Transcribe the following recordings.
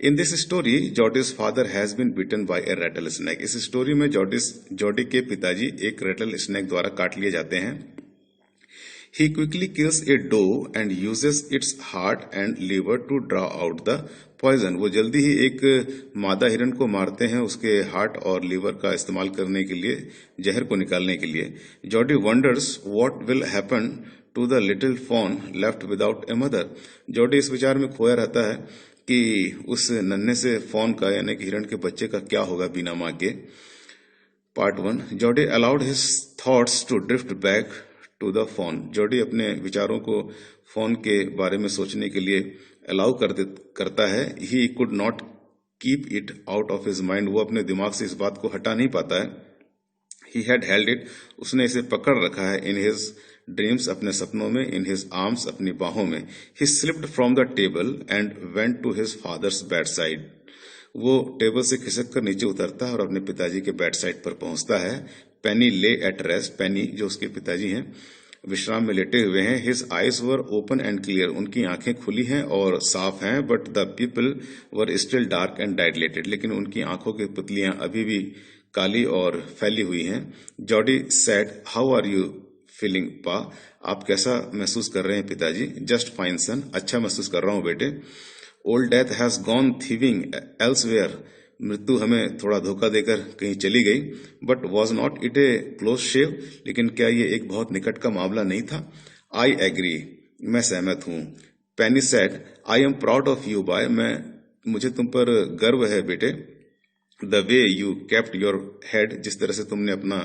In this story Jody's father has been bitten by a rattlesnake. इस story में Jody के पिताजी एक रेटल स्नेक द्वारा काट लिए जाते हैं। He quickly kills a doe and uses its heart and liver to draw out the poison। वो जल्दी ही एक मादा हिरण को मारते हैं उसके हार्ट और लीवर का इस्तेमाल करने के लिए, जहर को निकालने के लिए। Jody wonders what will happen to the little fawn left without a mother. Jody इस विचार में खोया रहता है कि उस नन्हे से फॉन का यानी कि हिरण के बच्चे का क्या होगा बिना माँ के। Part 1। Jody allowed his thoughts to drift back to the fawn. Jody अपने विचारों को फोन के बारे में सोचने के लिए अलाउ करता है। ही could not keep it out of his mind. वो अपने दिमाग से इस बात को हटा नहीं पाता है। He had held it. उसने इसे पकड़ रखा है। इन हिज ड्रीम्स, अपने सपनों में। इन हिज आर्म्स, अपनी बाहों में। He slipped from the table and went to his father's bedside. वो टेबल से खिसक कर नीचे उतरता है और अपने पिताजी के बेड साइड पर पहुंचता है। पेनी ले एट रेस्ट। पेनी जो उसके पिताजी हैं विश्राम में लेटे हुए हैं। His eyes were open and clear. उनकी आंखें खुली हैं और साफ हैं। But the people were still dark and dilated. लेकिन उनकी आंखों की पुतलियां अभी भी काली और फैली हुई हैं। Jody said, how are you feeling pa. आप कैसा महसूस कर रहे हैं पिताजी। Just fine son. अच्छा महसूस कर रहा हूं बेटे। Old death has gone thieving elsewhere. मृत्यु हमें थोड़ा धोखा देकर कहीं चली गई। But was not it a close shave. लेकिन क्या ये एक बहुत निकट का मामला नहीं था। I agree. मैं सहमत हूं। Penny said, I am proud of you boy. मुझे तुम पर गर्व है बेटे। The way you kept your head. जिस तरह से तुमने अपना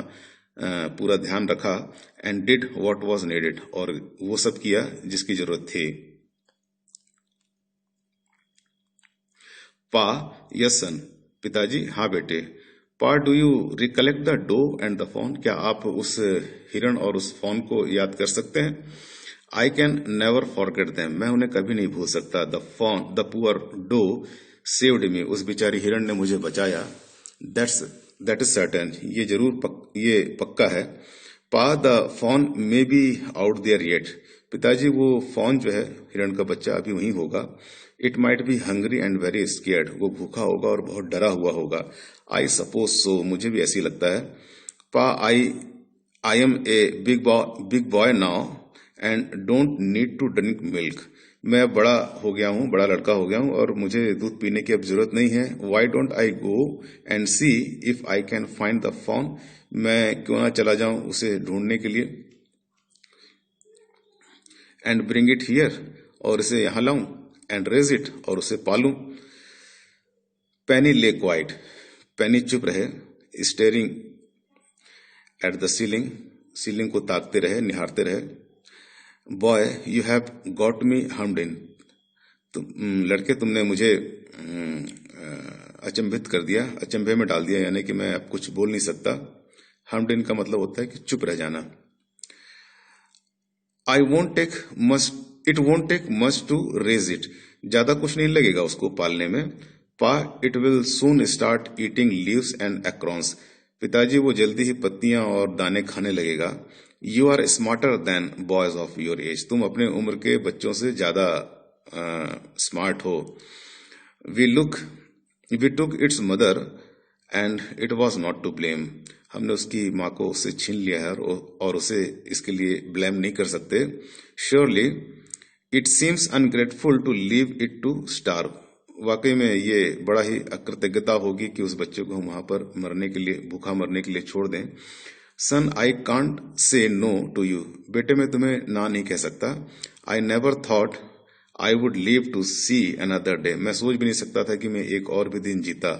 पूरा ध्यान रखा। And did what was needed. और वो सब किया जिसकी जरूरत थी। पा, यस सन। पिताजी, हाँ बेटे। Pa, do you recollect the doe and the fawn. क्या आप उस हिरण और उस फॉन को याद कर सकते हैं। I can never forget them. मैं उन्हें कभी नहीं भूल सकता। The poor doe saved me. उस बेचारी हिरण ने मुझे बचाया। That is certain. ये पक्का है। Pa, the fawn may be out there yet. पिताजी, वो फॉन जो है हिरण का बच्चा अभी वहीं होगा। It might be hungry and very scared. वो भूखा होगा और बहुत डरा हुआ होगा। I suppose so. मुझे भी ऐसी लगता है। Pa, I am a big boy now and don't need to drink milk. मैं बड़ा हो गया हूँ, बड़ा लड़का हो गया हूँ और मुझे दूध पीने की अब जरूरत नहीं है। Why don't I go and see if I can find the fawn. मैं क्यों ना चला जाऊं उसे ढूंढने के लिए। And bring it here. और इसे यहां लाऊं। And raise it. और उसे पालूं। Penny lay quiet. पेनी चुप रहे। Staring at the ceiling. Ceiling को ताकते रहे, निहारते रहे। Boy, you have got me hemmed in. लड़के, तुमने मुझे अचंभित कर दिया, अचंभे में डाल दिया, यानी कि मैं अब कुछ बोल नहीं सकता। हम्ड इन का मतलब होता है कि चुप रह जाना। It won't take much to raise it. ज्यादा कुछ नहीं लगेगा उसको पालने में। Pa, it will soon start eating leaves and acorns. पिताजी, वो जल्दी ही पत्तियां और दाने खाने लगेगा। You are smarter than boys of your age. तुम अपने उम्र के बच्चों से ज्यादा स्मार्ट हो। We took its mother and it was not to blame. हमने उसकी माँ को उससे छीन लिया है और उसे इसके लिए ब्लेम नहीं कर सकते। Surely it seems ungrateful to leave it to starve. वाकई में ये बड़ा ही अकृतज्ञता होगी कि उस बच्चे को हम वहां पर भूखा मरने के लिए छोड़ दें। Son, I can't say no to you. बेटे, मैं तुम्हें ना नहीं कह सकता। I never thought I would live to see another day. मैं सोच भी नहीं सकता था कि मैं एक और भी दिन जीता।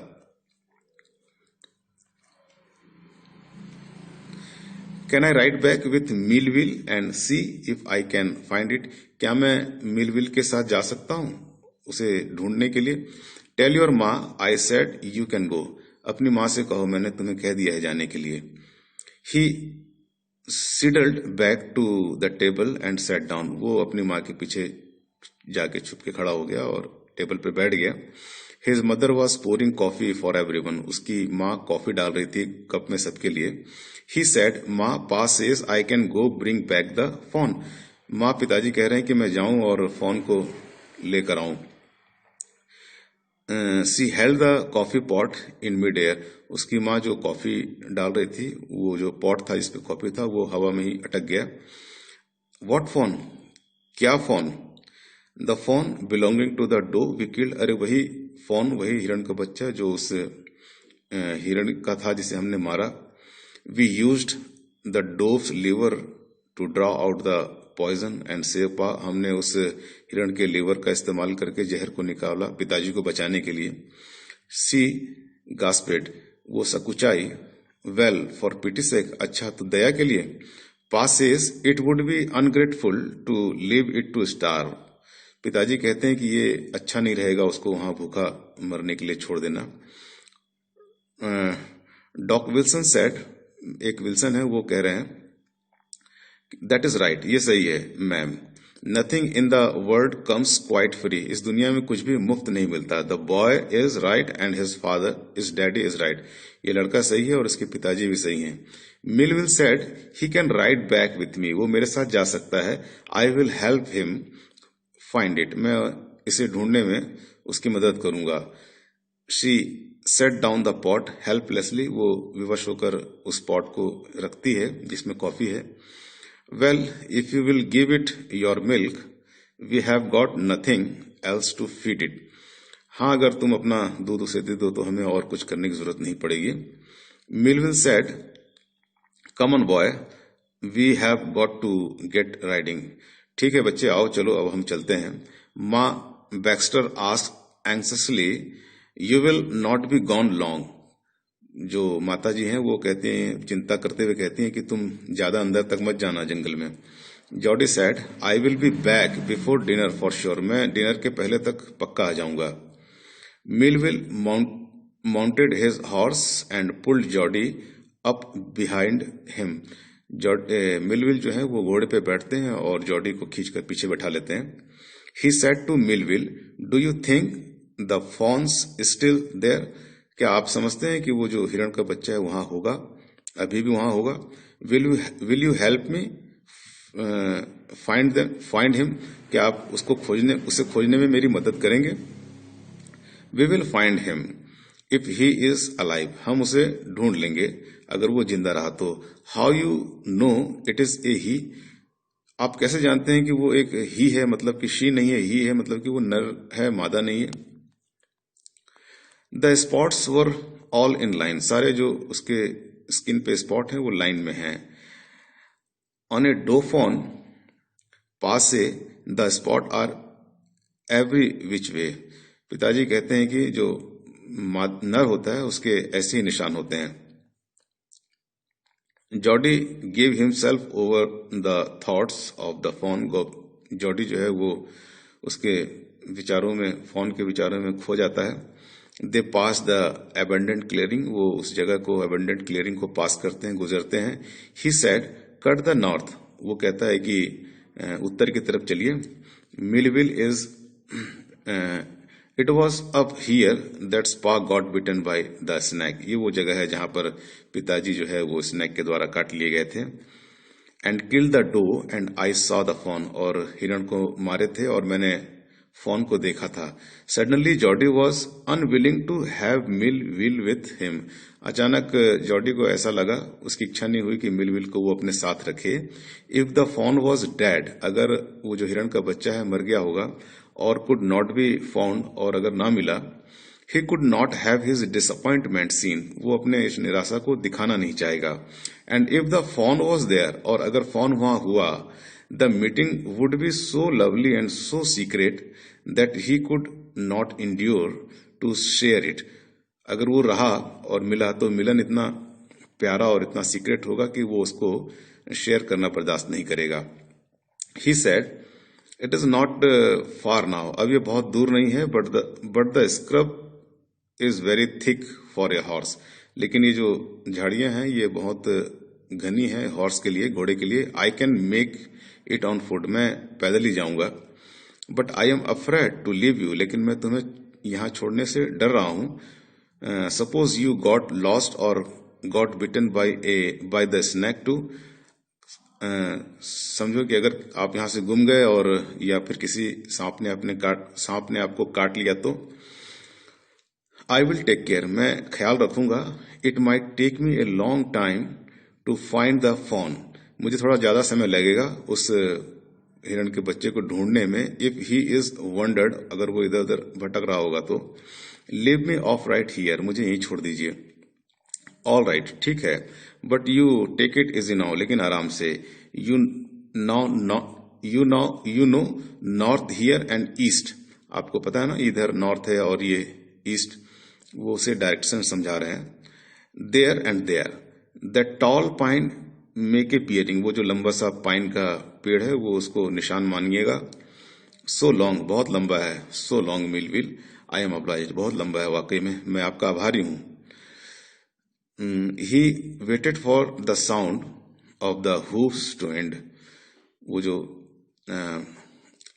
Can I ride back with Millville and see if I can find it. क्या मैं मिलविल के साथ जा सकता हूं उसे ढूंढने के लिए। टेल योर माँ I said you can go. अपनी माँ से कहो मैंने तुम्हें कह दिया है जाने के लिए। He sidled back to the table and sat down. वो अपनी माँ के पीछे जाके छुप के खड़ा हो गया और टेबल पे बैठ गया। His mother was pouring coffee for everyone. उसकी माँ कॉफी डाल रही थी कप में सबके लिए। ही सेड, माँ, पा says I can go bring back the phone. माँ, पिताजी कह रहे हैं कि मैं जाऊं और फोन को लेकर आऊं। She held the coffee pot in mid air. उसकी माँ जो कॉफी डाल रही थी, वो जो पॉट था जिसपे कॉफी था, वो हवा में ही अटक गया। What fawn? क्या fawn? The fawn belonging to the doe we killed. अरे वही फोन, वही हिरण का बच्चा जो उस हिरण का था जिसे हमने मारा। We used the doe's liver to draw out the poison and save pa. हमने उस हिरण के लिवर का इस्तेमाल करके जहर को निकाला पिताजी को बचाने के लिए। सी गास्पेड, वो सकुचाई। वेल फॉर पिटी सेक, अच्छा तो दया के लिए। Pa says it would be ungrateful to leave it to starve. पिताजी कहते हैं कि ये अच्छा नहीं रहेगा उसको वहां भूखा मरने के लिए छोड़ देना। डॉक विल्सन सेड, एक विल्सन है वो कह रहे हैं, दैट इज राइट, ये सही है ma'am. Nothing in the world comes quite free. इस दुनिया में कुछ भी मुफ्त नहीं मिलता। The boy is right and his father is daddy is right. ये लड़का सही है और इसके पिताजी भी सही हैं। Millville said he can ride back with me. वो मेरे साथ जा सकता है। I will help him find it. मैं इसे ढूंढने में उसकी मदद करूंगा। She said down the pot helplessly. वो विवश होकर उस पॉट को रखती है जिसमें कॉफी है। Well if you will give it your milk we have got nothing else to feed it. हाँ, अगर तुम अपना दूध उसे दे दो तो हमें और कुछ करने की जरूरत नहीं पड़ेगी। Millwheel said come on boy we have got to get riding. ठीक है बच्चे, आओ चलो अब हम चलते हैं। Ma Baxter asked anxiously you will not be gone long. जो माता जी हैं वो कहते हैं, चिंता करते हुए कहती हैं कि तुम ज्यादा अंदर तक मत जाना जंगल में। Jordi sad I will be back before dinner for sure. मैं डिनर के पहले तक पक्का आ जाऊंगा। Millville mounted his horse and pulled Jordi up behind him. Millville जो है वो घोड़े पे बैठते हैं और जॉडी को खींचकर पीछे बैठा लेते हैं। He said to Millwheel do you think the fawn's still there. क्या आप समझते हैं कि वो जो हिरण का बच्चा है वहां होगा, अभी भी वहां होगा? Will you help me find him. क्या आप उसे खोजने में मेरी मदद करेंगे? We will find him if he is alive. हम उसे ढूंढ लेंगे अगर वो जिंदा रहा तो। How you know it is a he. आप कैसे जानते हैं कि वो एक ही है, मतलब कि शी नहीं है, ही है मतलब कि वो नर है, मादा नहीं है। The spots were all in line. सारे जो उसके स्किन पे स्पॉट हैं वो लाइन में हैं। ऑन ए डोफोन पास से the spot are every which way. पिताजी कहते हैं कि जो नर होता है उसके ऐसे ही निशान होते हैं। Jody give himself over the thoughts of the fawn. Jody जो है वो उसके विचारों में, फॉन के विचारों में खो जाता है। दे पास द एबेंडेंट क्लियरिंग। वो उस जगह को, एबेंडेंट क्लियरिंग को पास करते हैं, गुजरते हैं। He said cut the north. वो कहता है कि उत्तर की तरफ चलिए। Millwheel is it was up here that pa got bitten by the snake. ये वो जगह है जहां पर पिताजी जो है वो स्नैक के द्वारा काट लिए गए थे। And kill the doe and I saw the fawn. और हिरण को मारे थे और मैंने फॉन को देखा था। Suddenly Jody was unwilling to have Millwheel with him. अचानक जॉडी को ऐसा लगा, उसकी इच्छा नहीं हुई कि मिलविल को वो अपने साथ रखे। If the fawn was dead, अगर वो जो हिरण का बच्चा है मर गया होगा, और कुड नॉट बी फाउंड, और अगर ना मिला, he could not have his disappointment seen. वो अपने इस निराशा को दिखाना नहीं चाहेगा। And if the fawn was there, और अगर फॉन वहां हुआ, the meeting would be so lovely and so secret that he could not endure to share it. अगर वो रहा और मिला तो मिलन इतना प्यारा और इतना सीक्रेट होगा कि वो उसको शेयर करना बर्दाश्त नहीं करेगा। He said it is not far now. अब ये बहुत दूर नहीं है, but the scrub is very thick for a horse. लेकिन ये जो झाड़ियां हैं ये बहुत घनी है हॉर्स के लिए, घोड़े के लिए। I can make it on foot. मैं पैदल ही जाऊंगा। But I am afraid to leave you. लेकिन मैं तुम्हें यहां छोड़ने से डर रहा हूं। सपोज यू गॉट लॉस्ट और got bitten by the snake too. समझो कि अगर आप यहां से गुम गए और या फिर किसी सांप ने आपको काट लिया तो। आई विल टेक केयर, मैं ख्याल रखूंगा। It might take me a long time to find the fawn, मुझे थोड़ा ज्यादा समय लगेगा उस हिरण के बच्चे को ढूंढने में। इफ ही इज वंडर्ड, अगर वो इधर उधर भटक रहा होगा तो। Leave me off right here, मुझे यहीं छोड़ दीजिए। ऑल राइट, ठीक है, but you take it easy now, लेकिन आराम से। You know north here and east, आपको पता है ना इधर नॉर्थ है और ये ईस्ट, वो उसे डायरेक्शन समझा रहे हैं। There and there the tall pine make a bearing, वो जो लंबा सा पाइन का पेड़ है वो उसको निशान मानिएगा। सो लॉन्ग, बहुत लंबा है। So long mill I am obliged, बहुत लंबा है वाकई में, मैं आपका आभारी हूं। He waited for the sound of the hoofs to end, वो जो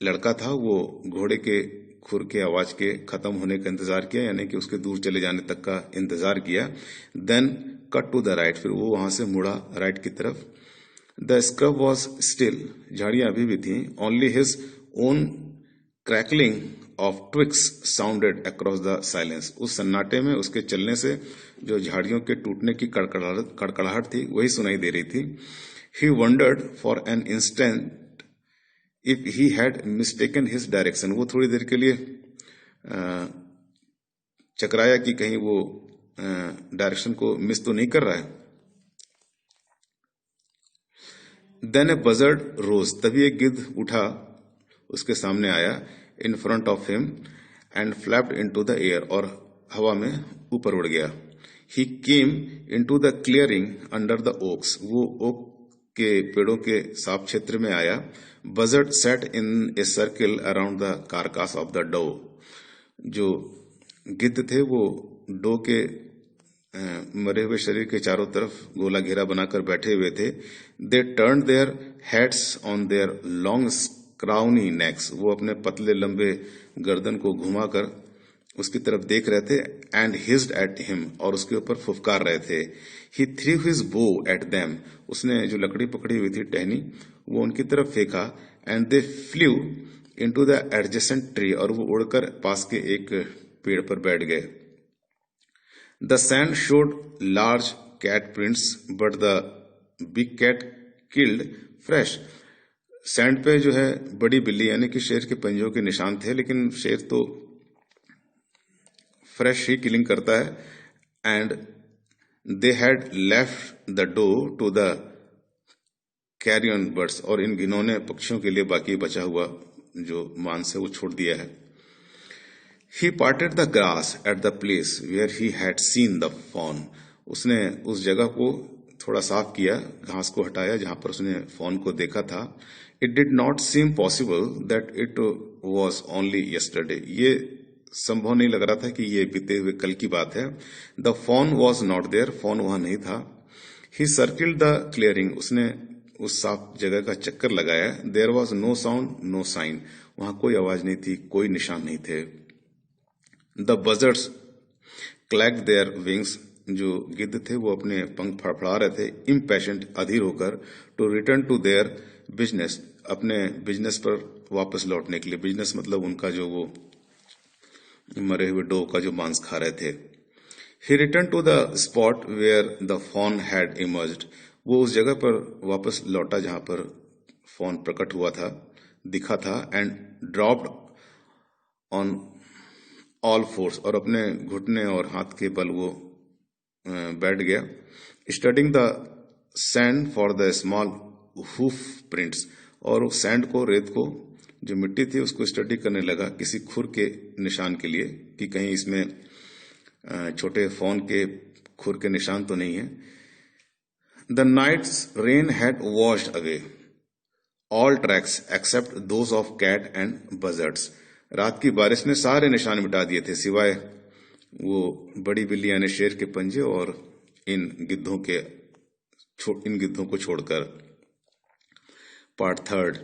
लड़का था वो घोड़े के खुर के आवाज के खत्म होने का इंतजार किया, यानी कि उसके दूर चले जाने तक का इंतजार किया। Then cut to the right, फिर वो वहां से मुड़ा राइट की तरफ। द स्क्रब वॉज स्टिल, झाड़ियां अभी भी थी। Only his own crackling of twigs sounded across the silence, उस सन्नाटे में उसके चलने से जो झाड़ियों के टूटने की कड़कड़ाहट थी वही सुनाई दे रही थी। He wondered for an instant if he had mistaken his direction, वो थोड़ी देर के लिए चकराया कि कहीं वो डायरेक्शन को मिस तो नहीं कर रहा है। देन ए बजर्ड रोज, तभी एक गिद्ध उठा, उसके सामने आया। In front of him and flapped into the air, और हवा में ऊपर उड़ गया। He came into the clearing under the oaks, वो ओक के पेड़ों के साफ क्षेत्र में आया। Buzzard sat in a circle around the carcass of the doe, जो गिद्ध थे वो डो के मरे हुए शरीर के चारों तरफ गोला घेरा बनाकर बैठे हुए थे। They turn their heads on their long scrawny necks, वो अपने पतले लंबे गर्दन को घुमाकर उसकी तरफ देख रहे थे। एंड हिज्ड एट हिम, और उसके ऊपर फुफकार रहे थे। He threw his bow at them, उसने जो लकड़ी पकड़ी हुई थी टहनी वो उनकी तरफ फेंका। And they flu into the adjacent tree, और वो उड़कर पास के एक पेड़ पर बैठ गए। The sand showed large cat prints, but the big cat killed fresh. Sand पे जो है बड़ी बिल्ली यानी कि शेर के पंजों के निशान थे, लेकिन शेर तो फ्रेश ही किलिंग करता है। And they had left the doe to the carrion birds, और इन घिनौने पक्षियों के लिए बाकी बचा हुआ जो मांस है वो छोड़ दिया है। He parted the grass at the place where he had seen the fawn. उसने उस जगह को थोड़ा साफ किया, घास को हटाया जहां पर उसने फॉन को देखा था। It did not seem possible that it was only yesterday. ये संभव नहीं लग रहा था कि ये बीते हुए कल की बात है। The fawn was not there. Fawn वहां नहीं था। He circled the clearing. उसने उस साफ जगह का चक्कर लगाया। There was no sound, no sign. वहां कोई आवाज नहीं थी, कोई निशान नहीं थे। The buzzards clacked their wings. जो गिद्ध थे वो अपने पंख फड़फड़ा रहे थे। Impatient, अधीर होकर, to return to their business, अपने बिजनेस पर वापस लौटने के लिए। बिजनेस मतलब उनका जो वो मरे हुए डो का जो मांस खा रहे थे। He returned to the spot where the fawn had emerged. वो उस जगह पर वापस लौटा जहां पर फॉन प्रकट हुआ था, दिखा था। And dropped on all force, और अपने घुटने और हाथ के बल वो बैठ गया। Studying the sand for the small hoof prints, और सैंड को, रेत को, जो मिट्टी थी उसको स्टडी करने लगा किसी खुर के निशान के लिए, कि कहीं इसमें छोटे फॉन के खुर के निशान तो नहीं है। The night's rain had washed away all tracks except those of cat and buzzards, रात की बारिश ने सारे निशान मिटा दिए थे सिवाय वो बड़ी बिल्ली यानी शेर के पंजे और इन गिद्धों को छोड़कर। Part third.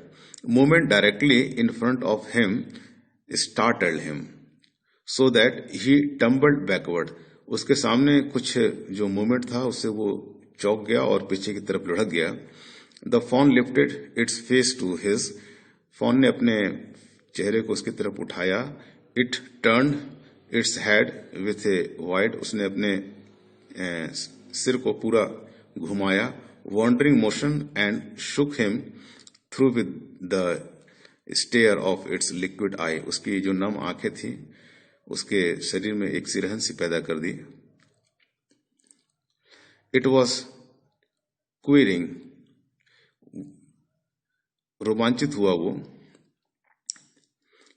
Movement directly in front of him startled him so that he tumbled backward, उसके सामने कुछ जो मूवमेंट था उससे वो चौंक गया और पीछे की तरफ लुढ़क गया। The fawn lifted its face to his, fawn ने अपने चेहरे को उसकी तरफ उठाया। It turn its head with a wide, उसने अपने सिर को पूरा घुमाया, wondering motion and shook him through with the stare of its liquid eye, उसकी जो नम आंखें थी उसके शरीर में एक सिरहन सी पैदा कर दी। इट वॉज क्वीरिंग, रोमांचित हुआ वो।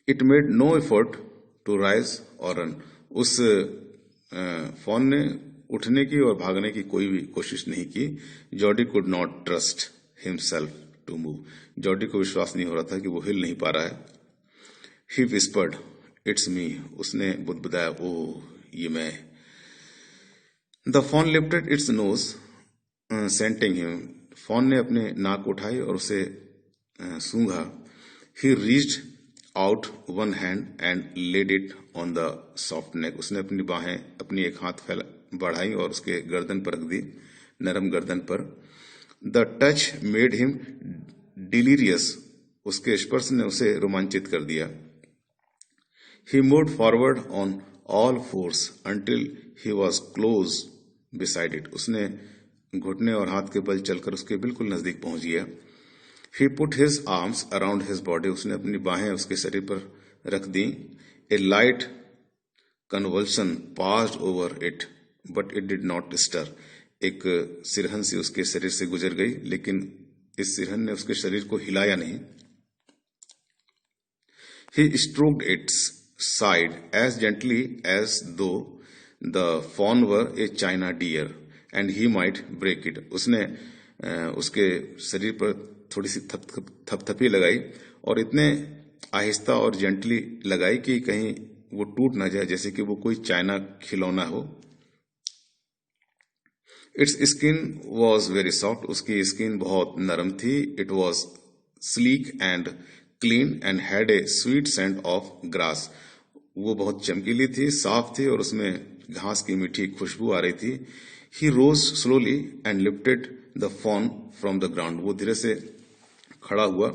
It made no effort to rise और रन, उस फॉन ने उठने की और भागने की कोई भी कोशिश नहीं की। Jody could not trust himself to move, Jody को विश्वास नहीं हो रहा था कि वो हिल नहीं पा रहा है। ही विस्पर्ड इट्स मी, उसने बुदबुदाया, ओह ये मैं। The fawn lifted its nose scenting him, fawn ने अपने नाक उठाई और उसे सूंघा। He reached out one hand and laid it on the soft neck, उसने अपनी बाहें, अपनी एक हाथ बढ़ाई और उसके गर्दन पर रख दी, नरम गर्दन पर। The touch made him delirious, उसके स्पर्श ने उसे रोमांचित कर दिया। He moved forward on all fours until he was close beside it, उसने घुटने और हाथ के बल चलकर उसके बिल्कुल नजदीक पहुंच गया। He put his arms around his body, उसने अपनी बाहें उसके शरीर पर रख दी। A light convulsion passed over it, but it did not stir, एक सिरहन सी उसके शरीर से गुजर गई, लेकिन इस सिरहन ने उसके शरीर को हिलाया नहीं। He stroked its side as gently as though the fawn were a china deer and he might break it, उसने उसके शरीर पर थोड़ी सी थपथपी लगाई और इतने आहिस्ता और जेंटली लगाई कि कहीं वो टूट ना जाए, जैसे कि वो कोई चाइना खिलौना हो। Its skin was very soft, उसकी स्किन बहुत नरम थी। It was sleek and clean and had a sweet scent of grass, वो बहुत चमकीली थी, साफ थी और उसमें घास की मीठी खुशबू आ रही थी। He rose slowly and lifted the fawn from the ground, वो धीरे से खड़ा हुआ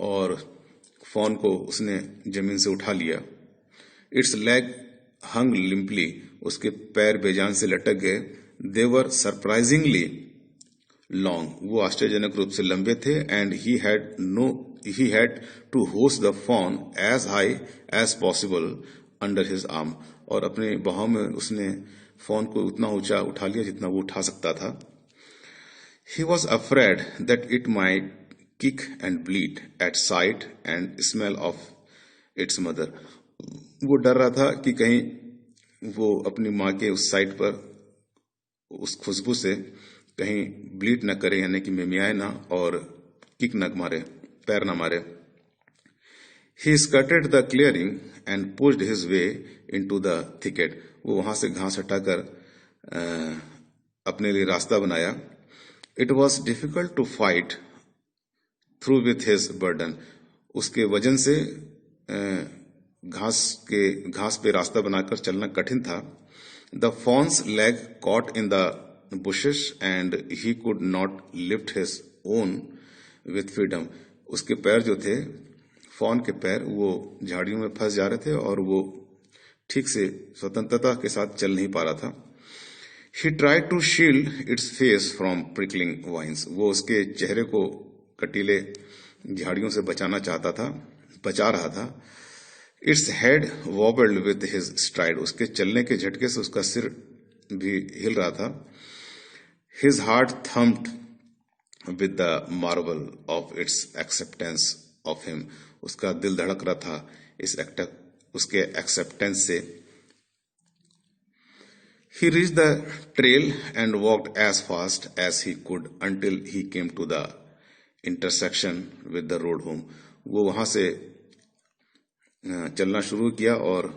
और फॉन को उसने जमीन से उठा लिया। इट्स लेग हंग लिम्पली, उसके पैर बेजान से लटक गए। दे वर सरप्राइजिंगली लॉन्ग, वो आश्चर्यजनक रूप से लंबे थे। And he had to hoist the fawn as high as possible under his arm, और अपने बाहों में उसने फॉन को उतना ऊंचा उठा लिया जितना वो उठा सकता था। He was afraid that it might kick and bleat at sight and smell of its mother, वो डर रहा था कि कहीं वो अपनी माँ के उस साइड पर उस खुशबू से कहीं ब्लीड न करे, यानी कि मिमियाए ना और किक न मारे, पैर न मारे। He skirted the clearing and pushed his way into the thicket, वो वहां से घास हटाकर अपने लिए रास्ता बनाया। It was difficult to fight through with his burden, उसके वजन से घास पे रास्ता बनाकर चलना कठिन था। The fawns leg caught in the bushes and he could not lift his own with freedom, उसके पैर जो थे, फॉन के पैर, वो झाड़ियों में फंस जा रहे थे और वो ठीक से स्वतंत्रता के साथ चल नहीं पा रहा था। He tried to shield its face from prickling vines, वो उसके चेहरे को कटीले झाड़ियों से बचा रहा था। Its head wobbled with his stride, उसके चलने के झटके से उसका सिर भी हिल रहा था। His heart thumped with the marvel of its acceptance of him, उसका दिल धड़क रहा था उसके acceptance से। He reached the trail and walked as fast as he could until he came to the intersection with the road home, वो वहां से चलना शुरू किया और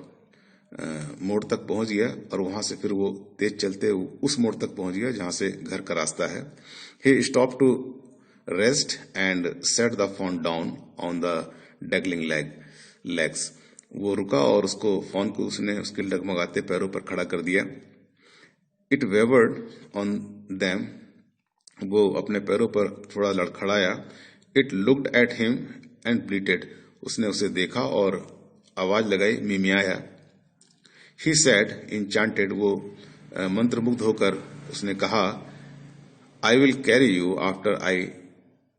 मोड़ तक पहुंच गया और वहां से फिर वो तेज चलते उस मोड़ तक पहुंच गया जहां से घर का रास्ता है। He stopped to rest and set the phone down on the dangling legs, वो रुका और उसको फोन को उसने उसके डगमगाते पैरों पर खड़ा कर दिया। It wavered on them, वो अपने पैरों पर थोड़ा लड़खड़ाया। It looked at him and bleated, उसने उसे देखा और आवाज लगाई, मिमियाया। He said, enchanted, वो मंत्रमुग्ध होकर उसने कहा, I will carry you after I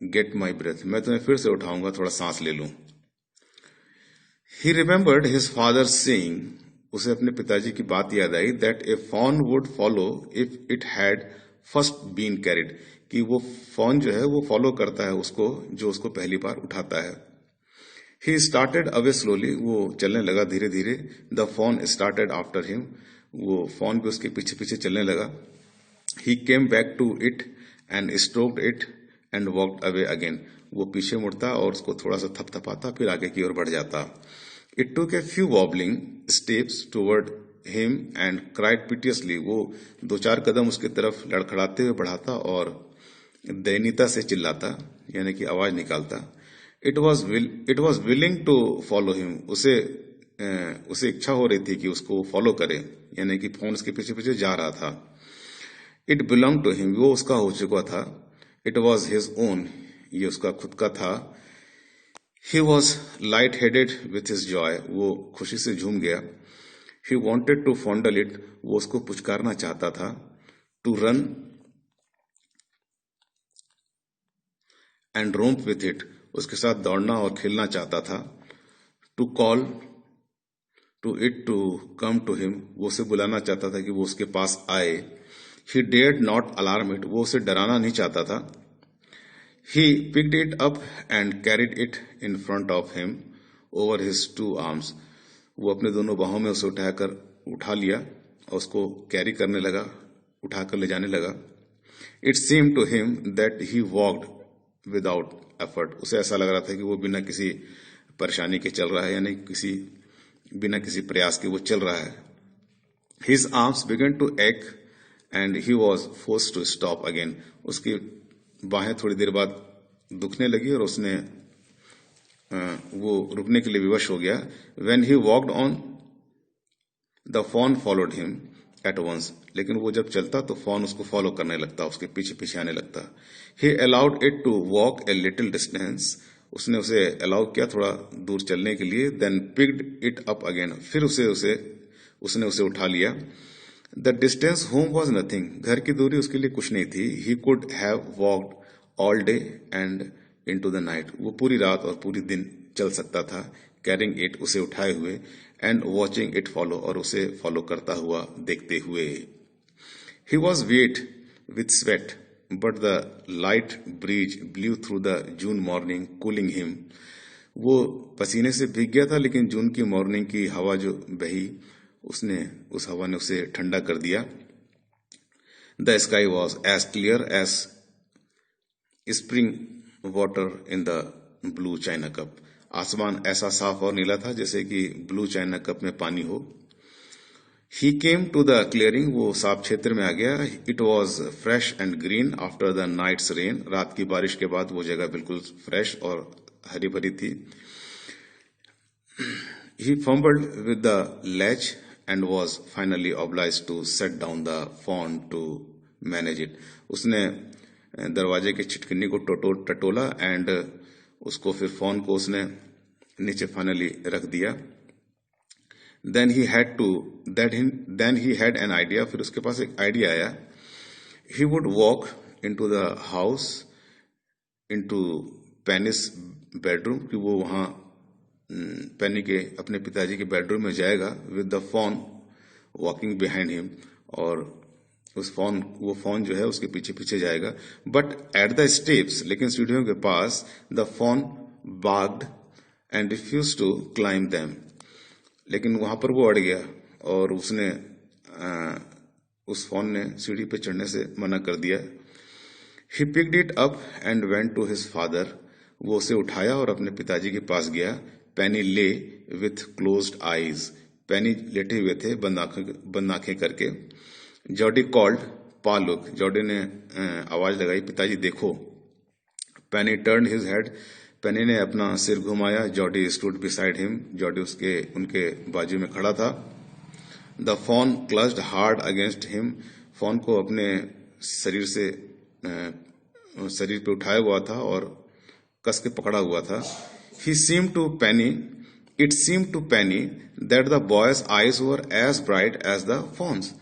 get my breath. मैं तुम्हें फिर से उठाऊंगा, थोड़ा सांस ले लूं. He remembered his father saying, उसे अपने पिताजी की बात याद आई, that a fawn would follow if it had first been carried, कि वो फॉन जो है वो फॉलो करता है उसको जो उसको पहली बार उठाता है. He started away slowly, वो चलने लगा धीरे धीरे. The fawn started after him, वो फॉन भी उसके पीछे पीछे चलने लगा. He came back to it and stroked it and walked away again. वो पीछे मुड़ता और उसको थोड़ा सा थपथपाता, फिर आगे की ओर बढ़ जाता. It took a few wobbling steps toward him and cried piteously. वो 2-4 कदम उसकी तरफ लड़खड़ाते हुए बढ़ाता और दयनीयता से चिल्लाता, यानी कि आवाज निकालता. It was willing to follow him. उसे इच्छा हो रही थी कि उसको फॉलो करे, यानी कि फोन उसके पीछे पीछे जा रहा था. It belonged to him. वो उसका हो चुका था. It was his own. ये उसका खुद का था. He was light-headed with his joy. वो खुशी से झूम गया. He wanted to fondle it. वो उसको पुचकारना चाहता था. To run and romp with it. उसके साथ दौड़ना और खेलना चाहता था. To call to it to come to him. वो उसे बुलाना चाहता था कि वो उसके पास आए. He dared not alarm it. वो उसे डराना नहीं चाहता था. He picked it up and carried it in front of him over his 2 arms. वो अपने दोनों बाहों में उसे उठा लिया और उसको कैरी करने लगा, उठाकर ले जाने लगा. It seemed to him that he walked without effort. उसे ऐसा लग रहा था कि वो बिना किसी परेशानी के चल रहा है, यानी बिना किसी प्रयास के वो चल रहा है. His arms began to ache and he was forced to stop again. उसकी बाहें थोड़ी देर बाद दुखने लगी और उसने वो रुकने के लिए विवश हो गया. When he walked on, the fawn followed him at once. लेकिन वो जब चलता तो फॉन उसको फॉलो करने लगता, उसके पीछे पीछे आने लगता. He allowed it to walk a little distance. उसने उसे अलाउ किया थोड़ा दूर चलने के लिए. Then picked it up again. फिर उसने उसे उठा लिया. The distance home was nothing. घर की दूरी उसके लिए कुछ नहीं थी. He could have walked all day and into the night. वो पूरी रात और पूरी दिन चल सकता था, carrying it, उसे उठाए हुए, and watching it follow, और उसे फॉलो करता हुआ देखते हुए. He was wet with sweat, but the light breeze blew through the June morning, cooling him. वो पसीने से भीग गया था, लेकिन जून की मॉर्निंग की हवा जो बही उस हवा ने उसे ठंडा कर दिया. The sky was as clear as spring water in the blue china cup. आसमान ऐसा साफ और नीला था जैसे कि ब्लू चाइना कप में पानी हो. He came to the clearing. वो साफ क्षेत्र में आ गया. It was fresh and green after the night's rain. रात की बारिश के बाद वो जगह बिल्कुल फ्रेश और हरी भरी थी. He fumbled with the latch and was finally obliged to set down the fawn to manage it. उसने दरवाजे के छिटकनी को टटोला एंड उसको फिर फोन को उसने नीचे फाइनली रख दिया. Then he had an idea. फिर उसके पास एक आइडिया आया. He would walk into the house, into Penny's bedroom, कि वो वहाँ पेनी के अपने पिताजी के बेडरूम में जाएगा. With the phone walking behind him, और वो फोन जो है उसके पीछे पीछे जाएगा. बट एट द स्टेप्स, लेकिन सीढ़ियों के पास, the fawn balked and refuse to climb them. लेकिन वहां पर वो अड़ गया और उस फोन ने सीढ़ी पे चढ़ने से मना कर दिया. He picked it up and went to his father. वो उसे उठाया और अपने पिताजी के पास गया. पेनी ले विथ क्लोज्ड आईज. पेनी लेटे हुए थे बंद आंखें करके. Jody called, pa look. Jody ने आवाज लगाई, पिताजी देखो. Penny turned his head. Penny ने अपना सिर घुमाया. Jody stood beside him. Jody उनके बाजू में खड़ा था. The fawn clutched hard against him. Fawn को अपने शरीर पे उठाया हुआ था और कस के पकड़ा हुआ था. He seemed to Penny It seemed to Penny that the boy's eyes were as bright as the fawn's.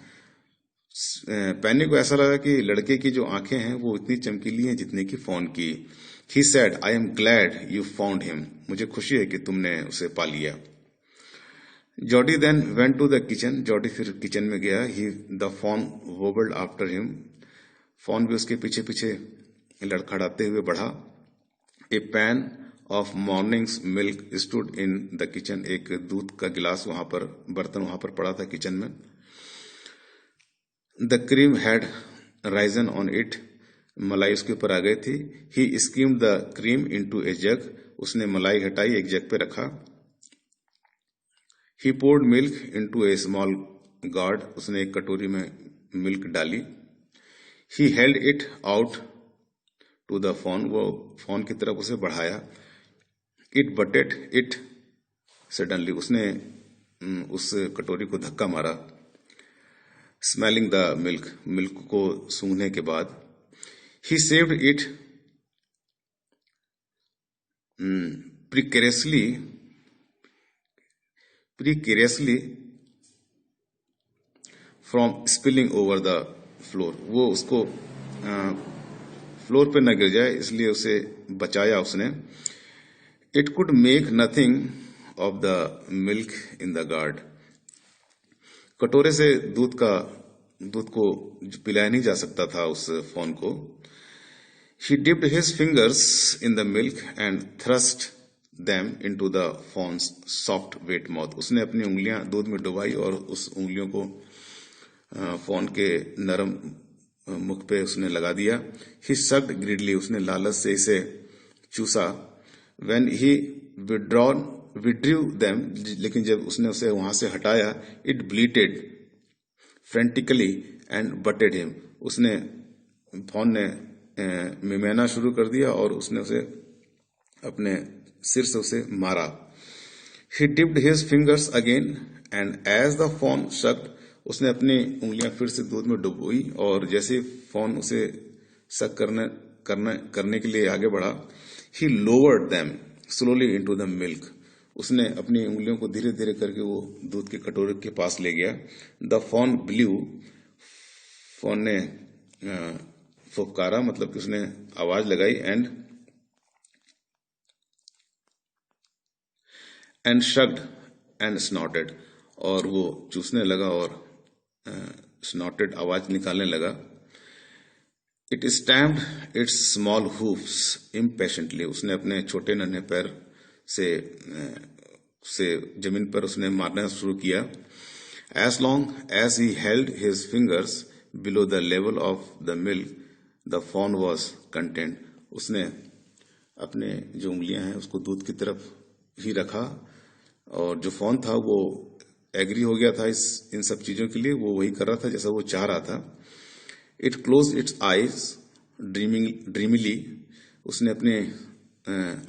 पेनी को ऐसा लगा कि लड़के की जो आंखें हैं वो इतनी चमकीली हैं जितनी कि फॉन की. He said, I am glad you found him. मुझे खुशी है कि तुमने उसे पा लिया. Jody then went to the kitchen. Jody फिर किचन में गया. The fawn wobbled after him. Fawn भी उसके पीछे पीछे लड़खड़ाते हुए बढ़ा. A pan of morning's milk stood in the kitchen. एक दूध का गिलास वहां पर, बर्तन वहां पर पड़ा था किचन में. The cream had risen on it. मलाई उसके ऊपर आ गई थी. He skimmed the cream into a jug. उसने मलाई हटाई, एक जग पे रखा. He poured milk into a small gourd. उसने एक कटोरी में मिल्क डाली. He held it out to the fawn. वो fawn की तरफ उसे बढ़ाया. It butted it suddenly. उसने उस कटोरी को धक्का मारा. Smelling the milk. मिल्क को सूंघने के बाद. He saved it precariously from spilling over the floor. वो उसको फ्लोर पे न गिर जाए इसलिए उसे बचाया उसने. It could make nothing of the milk in the gourd. कटोरे से दूध को पिलाया नहीं जा सकता था उस फॉन को. He dipped his fingers in the milk and thrust them into the fawn's soft wet mouth. उसने अपनी उंगलियां दूध में डुबाई और उस उंगलियों को फॉन के नरम मुख पे उसने लगा दिया. He sucked greedily. उसने लालच से इसे चूसा. When he withdrew them, लेकिन जब उसने उसे वहां से हटाया, it bleated frantically and butted him. उसने फॉन ने मिमेना शुरू कर दिया और उसने उसे अपने सिर से उसे मारा. He dipped his fingers again and as the fawn sucked, उसने अपनी उंगलियां फिर से दूध में डुबोई और जैसे फॉन उसे सक करने के लिए आगे बढ़ा, he lowered them slowly into the milk. उसने अपनी उंगलियों को धीरे धीरे करके वो दूध के कटोरे के पास ले गया. The fawn blew. फॉन ने फुफकारा, मतलब कि उसने आवाज लगाई. And sucked and snorted. और वो चूसने लगा और स्नॉटेड आवाज निकालने लगा. It stamped its small hooves impatiently. उसने अपने छोटे नन्हे पैर से जमीन पर उसने मारना शुरू किया. As long as he held his fingers below the level of the milk the fawn was content. उसने अपने जो उंगलियां हैं उसको दूध की तरफ ही रखा और जो फॉन था वो एग्री हो गया था इन सब चीजों के लिए. वो वही कर रहा था जैसा वो चाह रहा था. It close its eyes dreamily. उसने अपने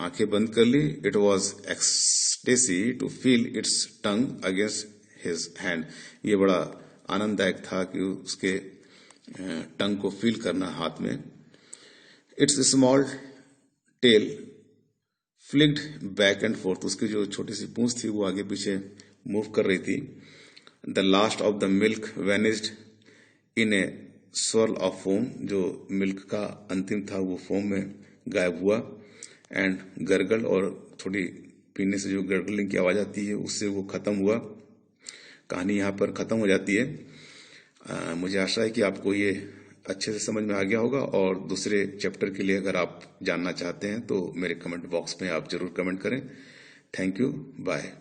आंखें बंद कर ली. It was ecstasy to feel its tongue against his hand. ये बड़ा आनंददायक था कि उसके टंग को फील करना हाथ में. It's small tell flicked back and fourth. उसकी जो छोटी सी पूंछ थी वो आगे पीछे मूव कर रही थी. The last of the milk vanished in A swirl of foam. जो मिल्क का अंतिम था वो फोम में गायब हुआ. एंड गरगल, और थोड़ी पीने से जो गरगलिंग की आवाज आती है उससे वो खत्म हुआ. कहानी यहाँ पर खत्म हो जाती है. मुझे आशा है कि आपको ये अच्छे से समझ में आ गया होगा और दूसरे चैप्टर के लिए अगर आप जानना चाहते हैं तो मेरे कमेंट बॉक्स में आप जरूर कमेंट करें. Thank you. बाय.